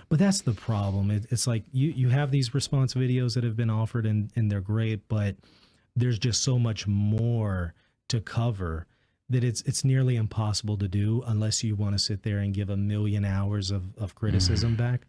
But that's the problem. It's like you have these response videos that have been offered and they're great, but there's just so much more to cover that it's nearly impossible to do unless you want to sit there and give a million hours of criticism back.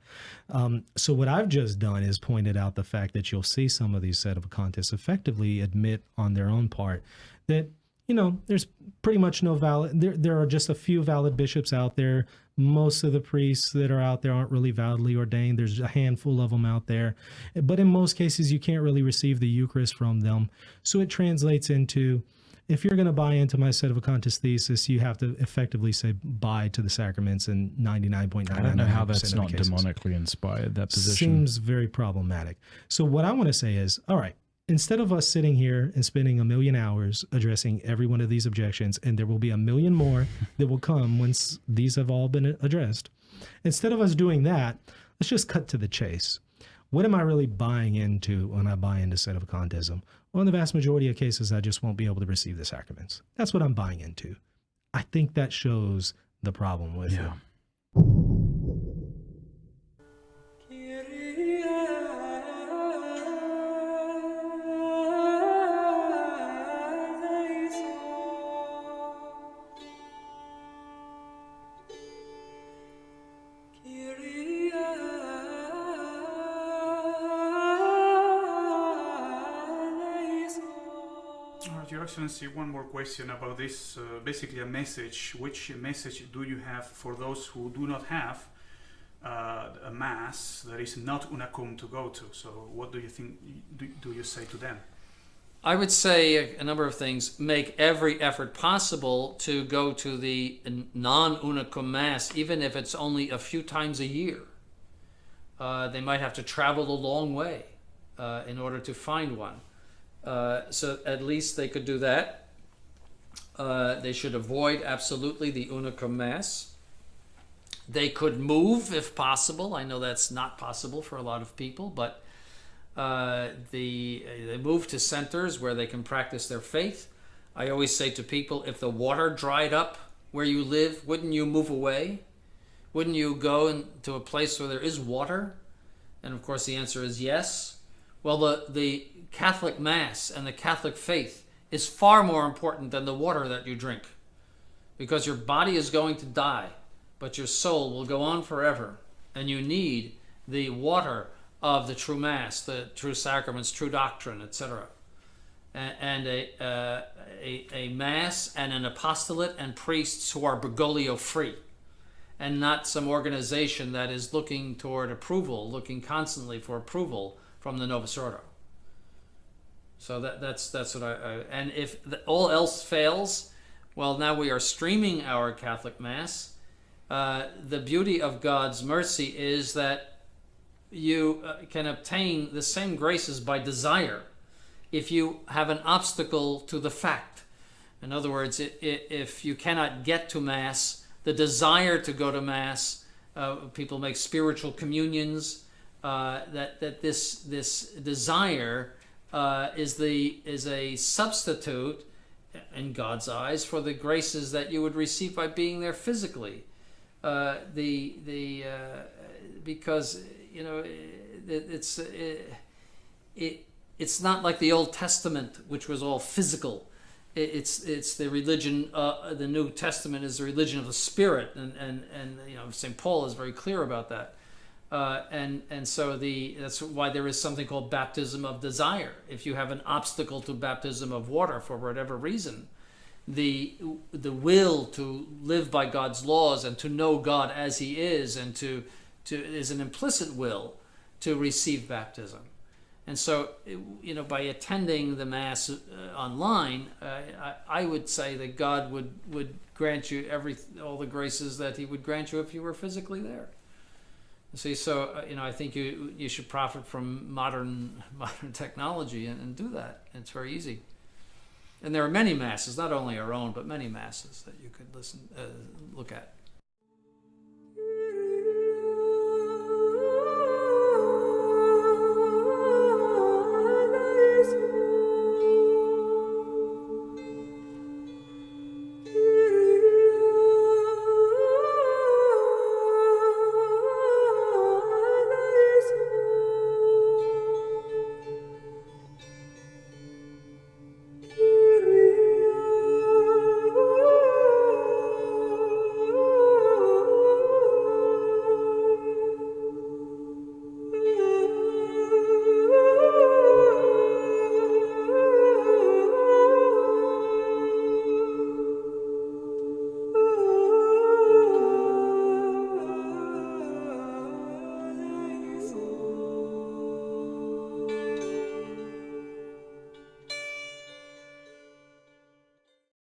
So what I've just done is pointed out the fact that you'll see some of these Sedevacantists effectively admit on their own part that, there's pretty much no valid, there are just a few valid bishops out there. Most of the priests that are out there aren't really validly ordained. There's a handful of them out there. But in most cases, you can't really receive the Eucharist from them. So it translates into, if you're going to buy into my Sedevacantist thesis, you have to effectively say bye to the sacraments in 99.9%. I don't know how that's not demonically inspired, that position. Seems very problematic. So what I want to say is, all right, instead of us sitting here and spending a million hours addressing every one of these objections, and there will be a million more that will come once these have all been addressed, instead of us doing that, let's just cut to the chase. What am I really buying into when I buy into Sedevacantism? Well, in the vast majority of cases, I just won't be able to receive the sacraments. That's what I'm buying into. I think that shows the problem with it. Your Excellency, one more question about this, basically a message. Which message do you have for those who do not have a mass that is not unacum to go to? So what do you think, do you say to them? I would say a number of things. Make every effort possible to go to the non-unicum mass, even if it's only a few times a year. They might have to travel a long way in order to find one. So at least they could do that. They should avoid absolutely the unicum mass. They could move if possible. I know that's not possible for a lot of people, but they move to centers where they can practice their faith. I always say to people, if the water dried up where you live, wouldn't you move away? Wouldn't you go into a place where there is water? And of course the answer is yes. Well, the Catholic Mass and the Catholic faith is far more important than the water that you drink, because your body is going to die, but your soul will go on forever, and you need the water of the true Mass, the true sacraments, true doctrine, etc. And a Mass and an apostolate and priests who are Bergoglio free, and not some organization that is looking toward approval, looking constantly for approval from the Novus Ordo. So that's what I and if all else fails, well, now we are streaming our Catholic Mass. The beauty of God's mercy is that you can obtain the same graces by desire if you have an obstacle to the fact. In other words, if you cannot get to Mass, the desire to go to Mass, people make spiritual communions, that this desire is a substitute in God's eyes for the graces that you would receive by being there physically. Because it's not like the Old Testament, which was all physical. It's the religion. The New Testament is the religion of the Spirit, and St. Paul is very clear about that. And so that's why there is something called baptism of desire. If you have an obstacle to baptism of water for whatever reason, the will to live by God's laws and to know God as He is, and to is an implicit will to receive baptism. And so, by attending the Mass online, I would say that God would grant you all the graces that He would grant you if you were physically there. See, so I think you should profit from modern technology and do that. It's very easy. And there are many Masses, not only our own, but many Masses that you could look at.